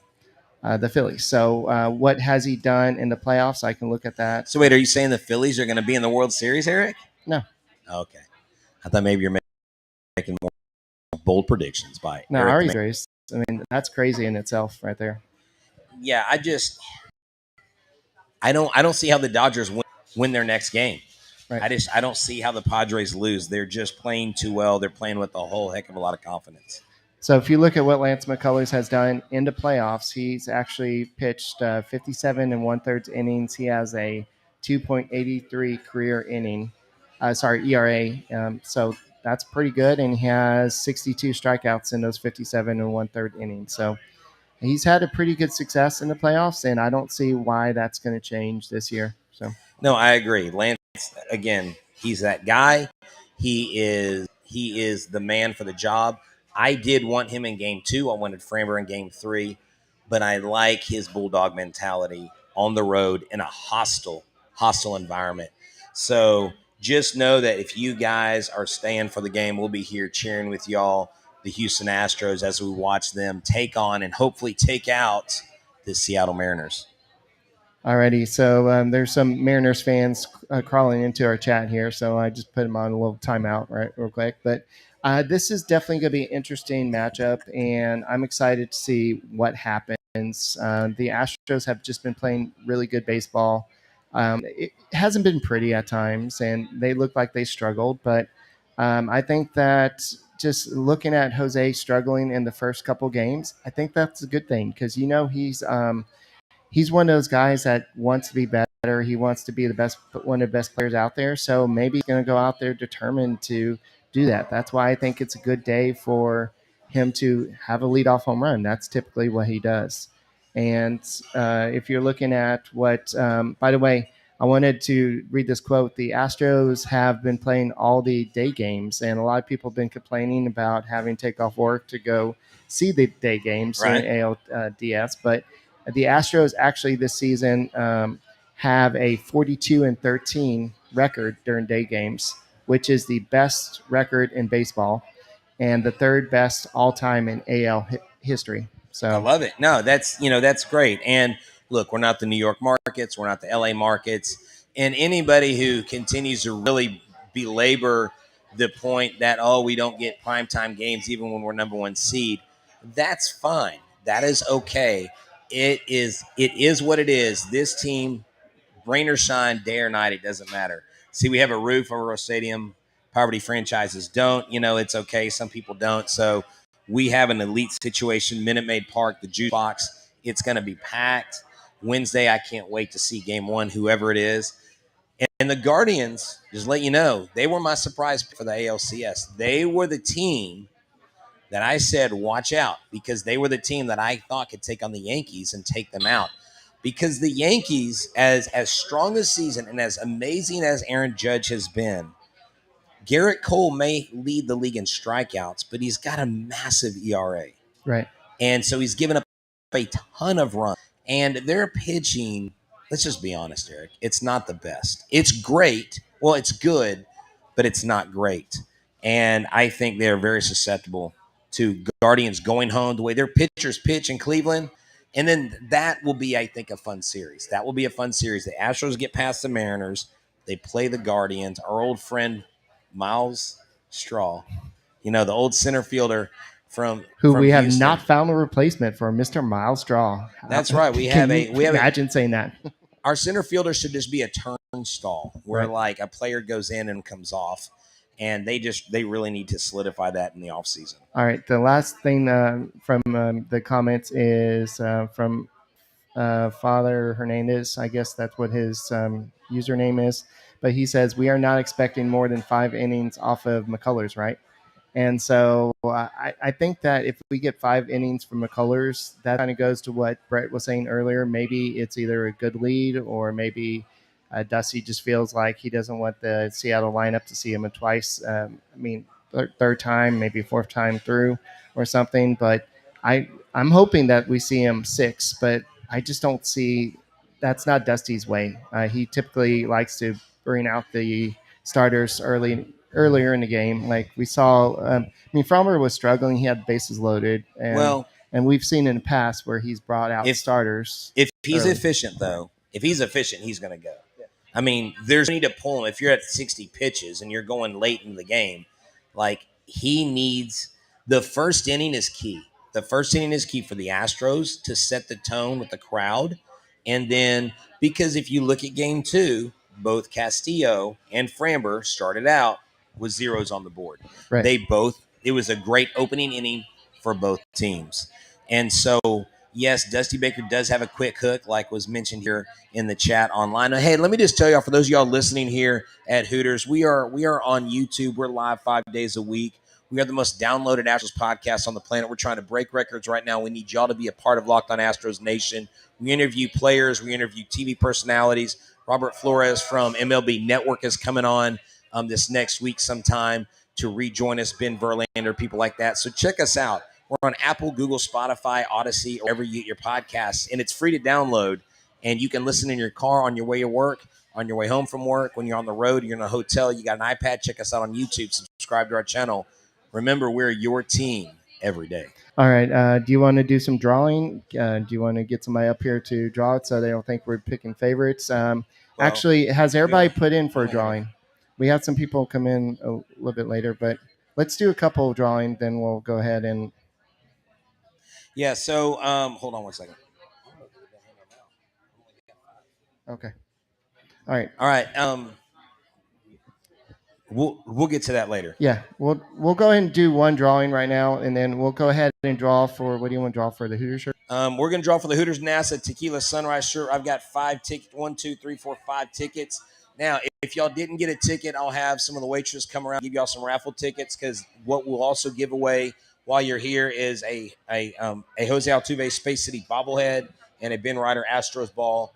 Phillies. So what has he done in the playoffs? I can look at that. So wait, are you saying the Phillies are going to be in the World Series, Eric? No. Okay. I thought maybe you're making more bold predictions by no, Eric. Arias. I mean, that's crazy in itself right there. Yeah, I don't see how the Dodgers win their next game. Right. I don't see how the Padres lose. They're just playing too well. They're playing with a whole heck of a lot of confidence. So if you look at what Lance McCullers has done in the playoffs, he's actually pitched 57 1/3 innings. He has a 2.83 career ERA. So that's pretty good, and he has 62 strikeouts in those 57 1/3 innings. So he's had a pretty good success in the playoffs, and I don't see why that's going to change this year. So no, I agree. Lance, again, he's that guy. He is the man for the job. I did want him in game 2. I wanted Framber in game 3, but I like his bulldog mentality on the road in a hostile environment. So just know that if you guys are staying for the game, we'll be here cheering with y'all, the Houston Astros, as we watch them take on and hopefully take out the Seattle Mariners. Alrighty, so there's some Mariners fans crawling into our chat here, so I just put them on a little timeout real quick. But this is definitely going to be an interesting matchup, and I'm excited to see what happens. The Astros have just been playing really good baseball. It hasn't been pretty at times, and they look like they struggled. But I think that just looking at Jose struggling in the first couple games, I think that's a good thing because he's one of those guys that wants to be better. He wants to be the best, one of the best players out there. So maybe he's going to go out there determined to do that. That's why I think it's a good day for him to have a leadoff home run. That's typically what he does. And if you're looking at what, by the way, I wanted to read this quote. The Astros have been playing all the day games, and a lot of people have been complaining about having to take off work to go see the day games in ALDS. But the Astros actually this season have a 42-13 record during day games, which is the best record in baseball and the third best all time in AL history. So I love it. No, that's great. And look, we're not the New York markets, we're not the LA markets, and anybody who continues to really belabor the point that we don't get primetime games even when we're number one seed, that's fine. That is okay. It is what it is. This team, rain or shine, day or night, it doesn't matter. See, we have a roof over our stadium. Poverty franchises don't. It's okay. Some people don't. So we have an elite situation. Minute Maid Park, the juice box, it's going to be packed. Wednesday, I can't wait to see game one, whoever it is. And the Guardians, just let you know, they were my surprise for the ALCS. They were the team that I said, watch out, because they were the team that I thought could take on the Yankees and take them out. Because the Yankees, as strong a season and as amazing as Aaron Judge has been, Garrett Cole may lead the league in strikeouts, but he's got a massive ERA. right. And so he's given up a ton of runs. And their pitching, let's just be honest, Eric, it's not the best. It's great. Well, it's good, but it's not great. And I think they're very susceptible to Guardians going home the way their pitchers pitch in Cleveland. And then that will be, I think, a fun series. That will be a fun series. The Astros get past the Mariners. They play the Guardians. Our old friend Miles Straw, the old center fielder from we have Houston. not found a replacement for Mr. Miles Straw. That's right. We imagine saying that. Our center fielder should just be a turnstile where like a player goes in and comes off. And they really need to solidify that in the offseason. All right. The last thing from the comments is from Father Hernandez. I guess that's what his username is. But he says, we are not expecting more than 5 innings off of McCullers, right? And so I think that if we get 5 innings from McCullers, that kind of goes to what Brett was saying earlier. Maybe it's either a good lead or maybe Dusty just feels like he doesn't want the Seattle lineup to see him twice. Third time, maybe fourth time through or something. But I'm hoping that we see him 6, but I just don't see that's not Dusty's way. He typically likes to bring out the starters earlier in the game. Like we saw, Frommer was struggling. He had bases loaded. And we've seen in the past where he's brought out starters. If he's efficient, though, he's going to go. Yeah. There's no need to pull him. If you're at 60 pitches and you're going late in the game, like he needs – the first inning is key. The first inning is key for the Astros to set the tone with the crowd. And then because if you look at game 2, both Castillo and Framber started out with zeros on the board. Right. It was a great opening inning for both teams. And so, yes, Dusty Baker does have a quick hook, like was mentioned here in the chat online. Hey, let me just tell y'all, for those of y'all listening here at Hooters, we are on YouTube. We're live 5 days a week. We are the most downloaded Astros podcast on the planet. We're trying to break records right now. We need y'all to be a part of Locked On Astros Nation. We interview players. We interview TV personalities. Robert Flores from MLB Network is coming on this next week sometime to rejoin us, Ben Verlander, people like that. So check us out. We're on Apple, Google, Spotify, Odyssey, or wherever you get your podcasts. And it's free to download. And you can listen in your car on your way to work, on your way home from work, when you're on the road, you're in a hotel, you got an iPad, check us out on YouTube, subscribe to our channel. Remember, we're your team, every day. All right. Do you want to do some drawing? Do you want to get somebody up here to draw it so they don't think we're picking favorites? Well, Actually, has everybody put in for a I'm gonna- drawing? We had some people come in a little bit later, but let's do a couple of drawing. Then we'll go ahead and. Yeah. So hold on one second. Okay. All right. All right. We'll get to that later. Yeah, we'll go ahead and do one drawing right now, and then we'll go ahead and draw for what do you want to draw for the Hooters shirt? We're gonna draw for the Hooters Nasa Tequila Sunrise shirt. I've got 5 tickets, 1, 2, 3, 4, 5 tickets. Now, if y'all didn't get a ticket, I'll have some of the waitresses come around and give y'all some raffle tickets, because what we'll also give away while you're here is a Jose Altuve Space City bobblehead and a Ben Ryder Astro Ball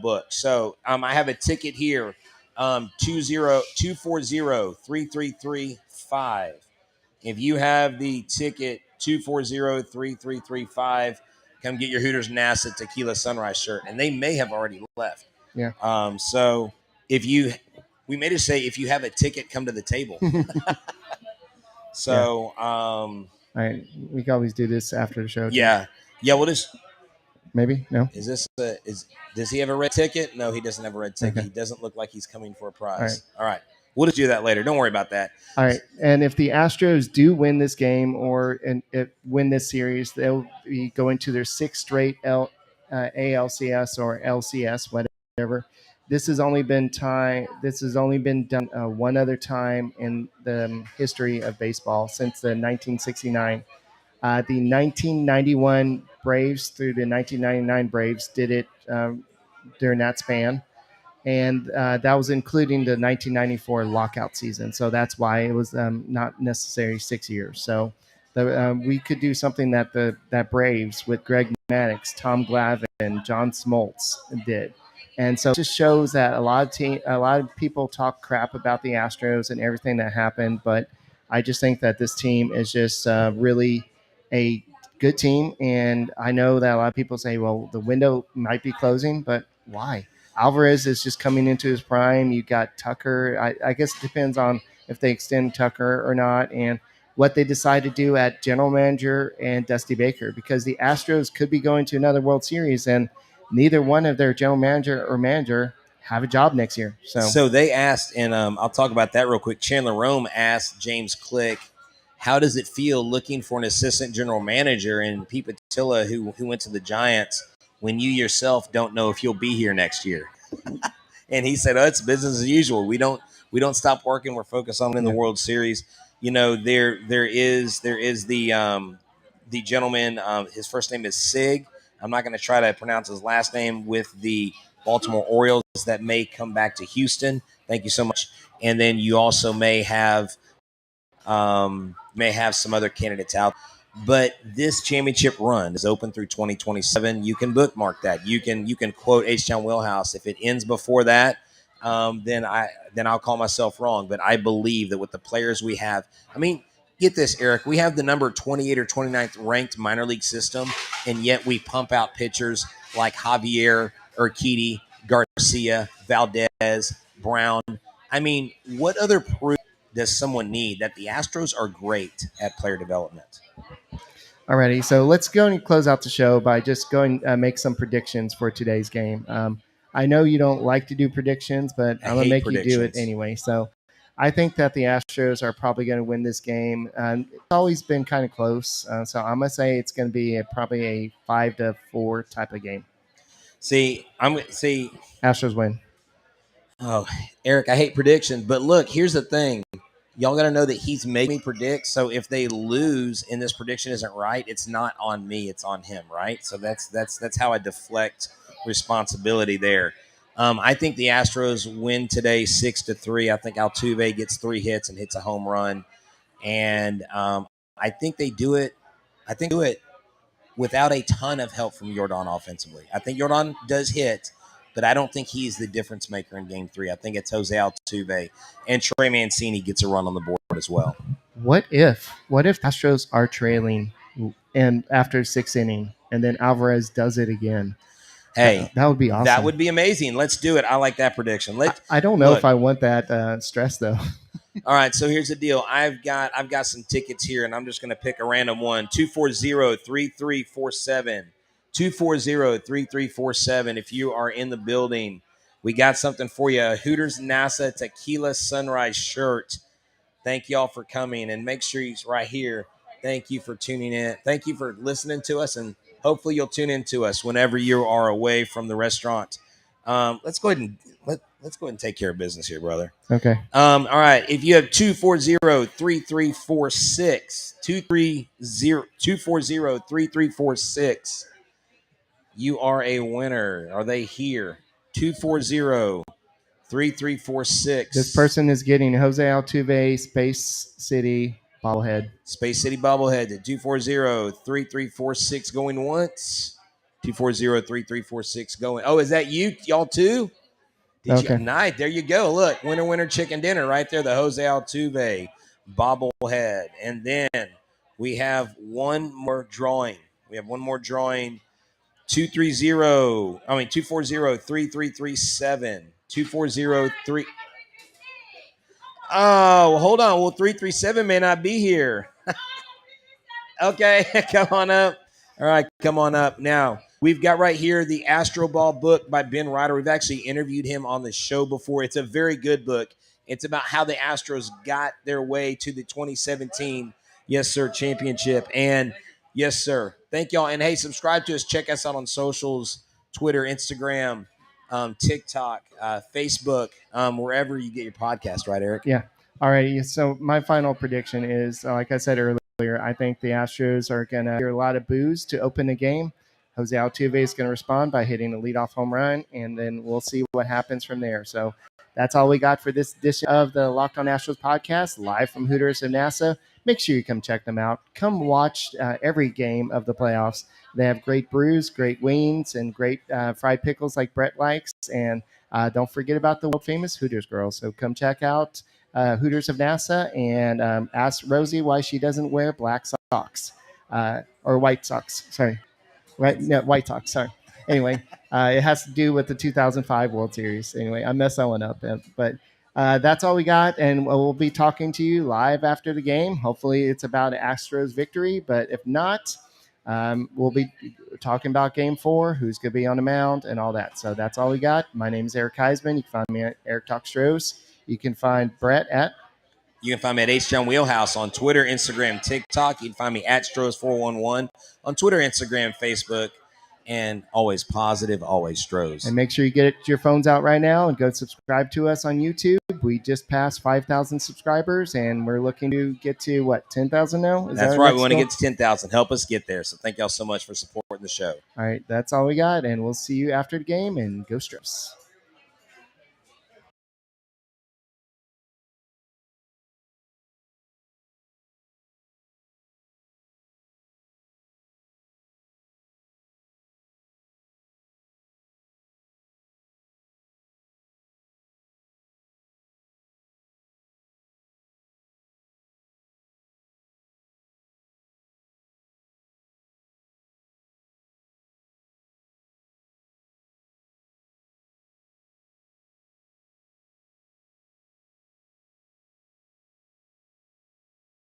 book. So I have a ticket here, 240-240-3335. If you have the ticket 240-3335, come get your Hooters Nasa Tequila Sunrise shirt, and they may have already left. Yeah. So we may just say, if you have a ticket, come to the table. So, All right, we can always do this after the show. yeah. We'll just. Maybe no. Does he have a red ticket? No, he doesn't have a red ticket. Okay. He doesn't look like he's coming for a prize. All right. We'll just do that later. Don't worry about that. All right, and if the Astros do win this game win this series, they'll be going to their 6th straight ALCS or LCS, whatever. This has only been done one other time in the history of baseball since the 1969. The 1991 Braves through the 1999 Braves did it during that span. And that was including the 1994 lockout season. So that's why it was not necessarily 6 years. So we could do something that Braves with Greg Maddux, Tom Glavine, John Smoltz did. And so it just shows that a lot of people talk crap about the Astros and everything that happened. But I just think that this team is just really a good team. And I know that a lot of people say, well, the window might be closing, but why? Alvarez is just coming into his prime. You got Tucker. I guess it depends on if they extend Tucker or not, and what they decide to do at general manager and Dusty Baker, because the Astros could be going to another World Series, and neither one of their general manager have a job next year. So they asked, and I'll talk about that real quick. Chandler Rome asked James Click, how does it feel looking for an assistant general manager, and Pete Patilla, who went to the Giants, when you yourself don't know if you'll be here next year? And he said, it's business as usual. We don't stop working. We're focused on the World Series. You know, there is the gentleman, his first name is Sig. I'm not going to try to pronounce his last name, with the Baltimore Orioles, that may come back to Houston. Thank you so much. And then you also may have some other candidates out. But this championship run is open through 2027. You can bookmark that. You can quote H-Town Wheelhouse. If it ends before that, then I'll call myself wrong. But I believe that with the players we have, I mean, get this, Eric. We have the number 28 or 29th ranked minor league system, and yet we pump out pitchers like Javier Urquidy, Garcia, Valdez, Brown. I mean, what other proof does someone need that the Astros are great at player development? Alrighty, so let's go and close out the show by just going make some predictions for today's game. I know you don't like to do predictions, but I'm going to make you do it anyway. So I think that the Astros are probably going to win this game. It's always been kind of close, so I'm going to say it's going to be probably a 5-4 type of game. Astros win. Oh, Eric, I hate predictions, but look, here's the thing. Y'all got to know that he's making me predict. So if they lose and this prediction isn't right, it's not on me, it's on him, right? So that's how I deflect responsibility there. I think the Astros win today 6-3. I think Altuve gets 3 hits and hits a home run, and I think they do it. Without a ton of help from Jordan offensively. I think Jordan does hit, but I don't think he's the difference maker in Game 3. I think it's Jose Altuve, and Trey Mancini gets a run on the board as well. What if Astros are trailing and after 6th inning, and then Alvarez does it again? Hey, that would be awesome. That would be amazing. Let's do it. I like that prediction. I don't know if I want that stress, though. All right, so here's the deal. I've got some tickets here, and I'm just going to pick a random one. 240-3347. 240-3347. If you are in the building, we got something for you. A Hooters Nasa Tequila Sunrise shirt. Thank y'all for coming, and make sure he's right here. Thank you for tuning in. Thank you for listening to us, and hopefully you'll tune in to us whenever you are away from the restaurant. Let's go ahead and let's go ahead and take care of business here, brother. Okay. All right. If you have 240-3346, 240-3346, you are a winner. Are they here? 240-3346. This person is getting Jose Altuve Space City bobblehead. Space City bobblehead at 240-3346 going once. 240-3346 going. Oh, is that you? Y'all too? Okay. Nice. There you go. Look, winner, chicken dinner right there. The Jose Altuve bobblehead. And then we have one more drawing. 240-3337. 240-3. Oh, hold on. Well, 337 may not be here. Okay, come on up. All right, come on up. Now, we've got right here the Astro Ball book by Ben Ryder. We've actually interviewed him on the show before. It's a very good book. It's about how the Astros got their way to the 2017, yes, sir, championship. And, yes, sir, thank y'all. And, hey, subscribe to us. Check us out on socials, Twitter, Instagram, TikTok, Facebook, wherever you get your podcast, right, Eric? Yeah. All right. So my final prediction is, like I said earlier, I think the Astros are going to hear a lot of boos to open the game. Jose Altuve is going to respond by hitting a leadoff home run, and then we'll see what happens from there. So that's all we got for this edition of the Locked On Astros podcast, live from Hooters Nasa. Make sure you come check them out. Come watch every game of the playoffs. They have great brews, great wings, and great fried pickles like Brett likes. And don't forget about the world famous Hooters girls. So come check out Hooters of NASA and ask Rosie why she doesn't wear black socks or white socks. Sorry. Right? No, White Sox. Sorry. Anyway, it has to do with the 2005 World Series. Anyway, I messed that one up, but that's all we got, and we'll be talking to you live after the game. Hopefully, it's about Astros victory, but if not, we'll be talking about Game 4, who's going to be on the mound, and all that. So that's all we got. My name is Eric Huysman. You can find me at Eric Talk Stros. You can find Brett at. You can find me at H-Town Wheelhouse on Twitter, Instagram, TikTok. You can find me at Stros411 on Twitter, Instagram, Facebook, and always positive, always Stros. And make sure you get your phones out right now and go subscribe to us on YouTube. We just passed 5,000 subscribers, and we're looking to get to, 10,000 now? That's right. We want to get to 10,000. Help us get there. So thank y'all so much for supporting the show. All right. That's all we got, and we'll see you after the game, and go Stros.